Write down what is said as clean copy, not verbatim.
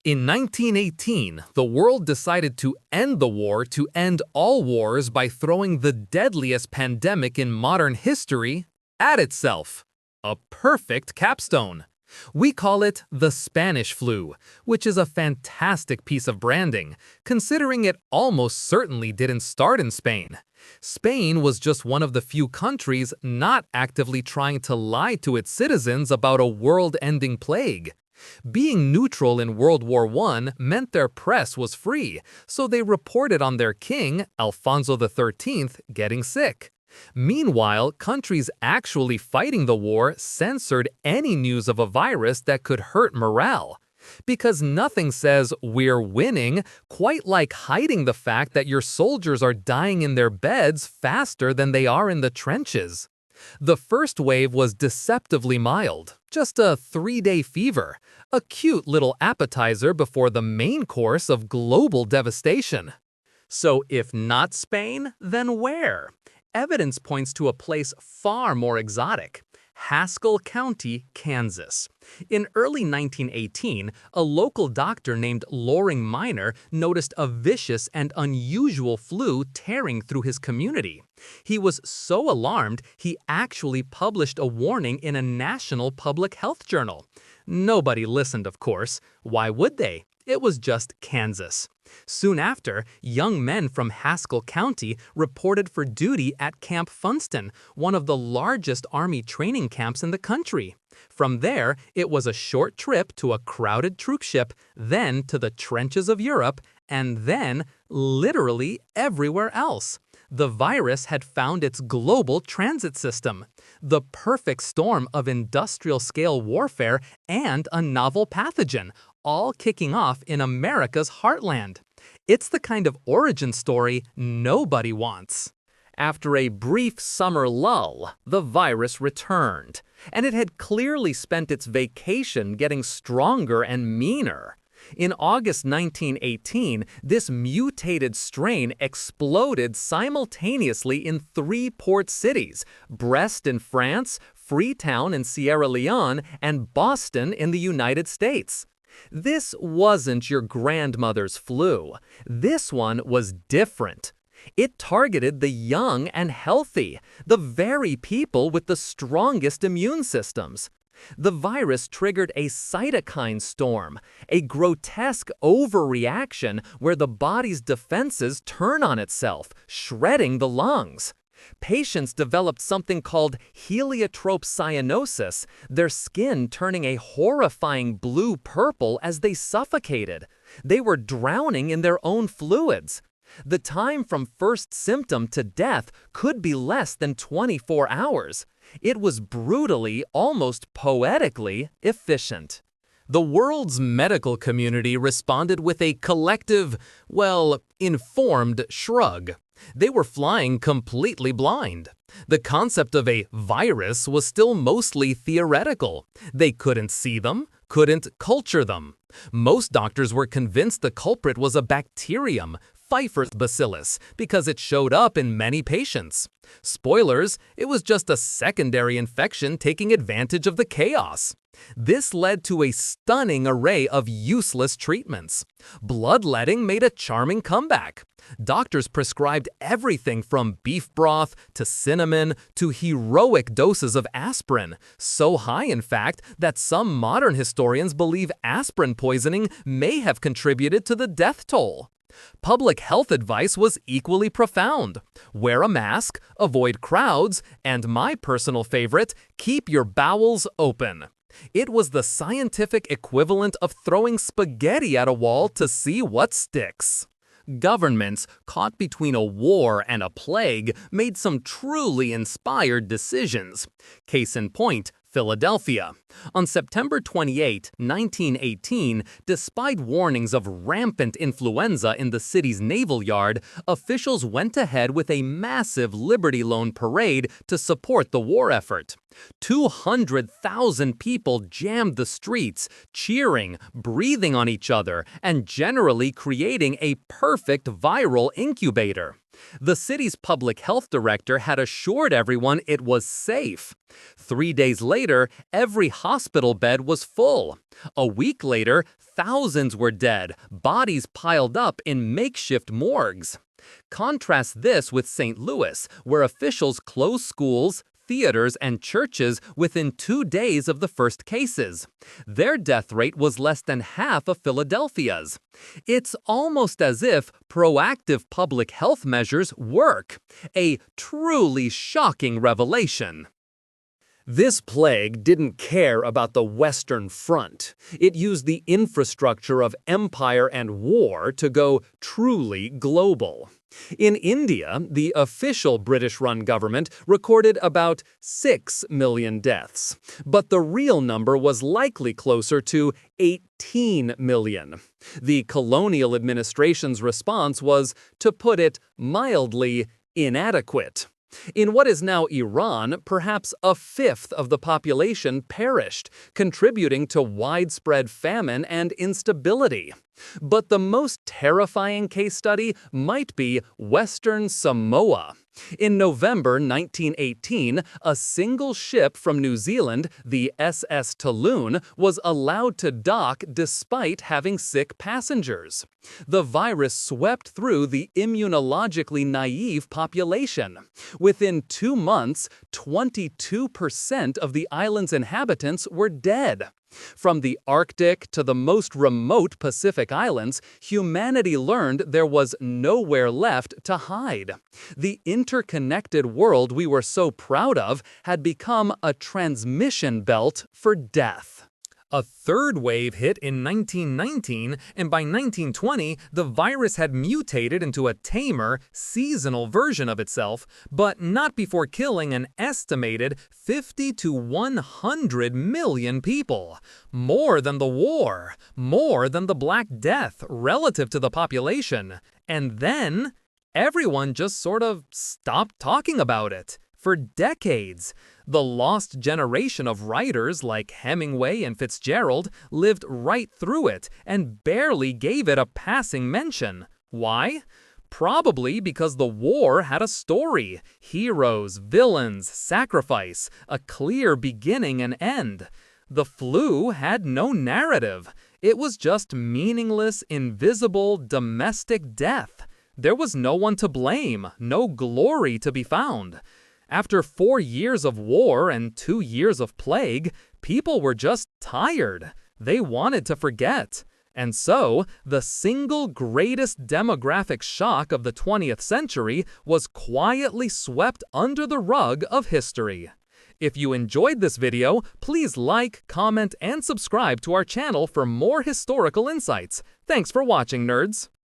In 1918, the world decided to end the war to end all wars by throwing the deadliest pandemic in modern history at itself. A perfect capstone. We call it the Spanish flu, which is a fantastic piece of branding, considering it almost certainly didn't start in Spain. Spain was just one of the few countries not actively trying to lie to its citizens about a world-ending plague. Being neutral in World War I meant their press was free, so they reported on their king, Alfonso XIII, getting sick. Meanwhile, countries actually fighting the war censored any news of a virus that could hurt morale. Because nothing says we're winning quite like hiding the fact that your soldiers are dying in their beds faster than they are in the trenches. The first wave was deceptively mild, just a 3-day fever, a cute little appetizer before the main course of global devastation. So if not Spain, then where? Evidence points to a place far more exotic. Haskell County, Kansas. In early 1918, a local doctor named Loring Minor noticed a vicious and unusual flu tearing through his community. He was so alarmed, he actually published a warning in a national public health journal. Nobody listened, of course. Why would they? It was just Kansas. Soon after, young men from Haskell County reported for duty at Camp Funston, one of the largest Army training camps in the country. From there, it was a short trip to a crowded troopship, then to the trenches of Europe, and then, literally everywhere else. The virus had found its global transit system, the perfect storm of industrial-scale warfare and a novel pathogen, all kicking off in America's heartland. It's the kind of origin story nobody wants. After a brief summer lull, the virus returned, and it had clearly spent its vacation getting stronger and meaner. In August 1918, this mutated strain exploded simultaneously in 3 port cities: Brest in France, Freetown in Sierra Leone, and Boston in the United States. This wasn't your grandmother's flu. This one was different. It targeted the young and healthy, the very people with the strongest immune systems. The virus triggered a cytokine storm, a grotesque overreaction where the body's defenses turn on itself, shredding the lungs. Patients developed something called heliotrope cyanosis, their skin turning a horrifying blue-purple as they suffocated. They were drowning in their own fluids. The time from first symptom to death could be less than 24 hours. It was brutally, almost poetically, efficient. The world's medical community responded with a collective, informed shrug. They were flying completely blind. The concept of a virus was still mostly theoretical. They couldn't see them, couldn't culture them. Most doctors were convinced the culprit was a bacterium, Pfeiffer's bacillus, because it showed up in many patients. Spoilers, it was just a secondary infection taking advantage of the chaos. This led to a stunning array of useless treatments. Bloodletting made a charming comeback. Doctors prescribed everything from beef broth to cinnamon to heroic doses of aspirin, so high in fact that some modern historians believe aspirin poisoning may have contributed to the death toll. Public health advice was equally profound. Wear a mask, avoid crowds, and my personal favorite, keep your bowels open. It was the scientific equivalent of throwing spaghetti at a wall to see what sticks. Governments, caught between a war and a plague, made some truly inspired decisions. Case in point, Philadelphia. On September 28, 1918, despite warnings of rampant influenza in the city's naval yard, officials went ahead with a massive Liberty Loan parade to support the war effort. 200,000 people jammed the streets, cheering, breathing on each other, and generally creating a perfect viral incubator. The city's public health director had assured everyone it was safe. 3 days later, every hospital bed was full. A week later, thousands were dead, bodies piled up in makeshift morgues. Contrast this with St. Louis, where officials closed schools, theaters, and churches within 2 days of the first cases. Their death rate was less than half of Philadelphia's. It's almost as if proactive public health measures work. A truly shocking revelation. This plague didn't care about the Western Front. It used the infrastructure of empire and war to go truly global. In India, the official British-run government recorded about 6 million deaths, but the real number was likely closer to 18 million. The colonial administration's response was, to put it mildly, inadequate. In what is now Iran, perhaps a fifth of the population perished, contributing to widespread famine and instability. But the most terrifying case study might be Western Samoa. In November 1918, a single ship from New Zealand, the SS Toulon, was allowed to dock despite having sick passengers. The virus swept through the immunologically naive population. Within 2 months, 22% of the island's inhabitants were dead. From the Arctic to the most remote Pacific islands, humanity learned there was nowhere left to hide. The interconnected world we were so proud of had become a transmission belt for death. A third wave hit in 1919, and by 1920, the virus had mutated into a tamer, seasonal version of itself, but not before killing an estimated 50 to 100 million people. More than the war, more than the Black Death relative to the population. And then, everyone just sort of stopped talking about it. For decades, the lost generation of writers like Hemingway and Fitzgerald lived right through it and barely gave it a passing mention. Why? Probably because the war had a story, heroes, villains, sacrifice, a clear beginning and end. The flu had no narrative. It was just meaningless, invisible, domestic death. There was no one to blame, no glory to be found. After 4 years of war and 2 years of plague, people were just tired. They wanted to forget. And so, the single greatest demographic shock of the 20th century was quietly swept under the rug of history. If you enjoyed this video, please like, comment, and subscribe to our channel for more historical insights. Thanks for watching, nerds!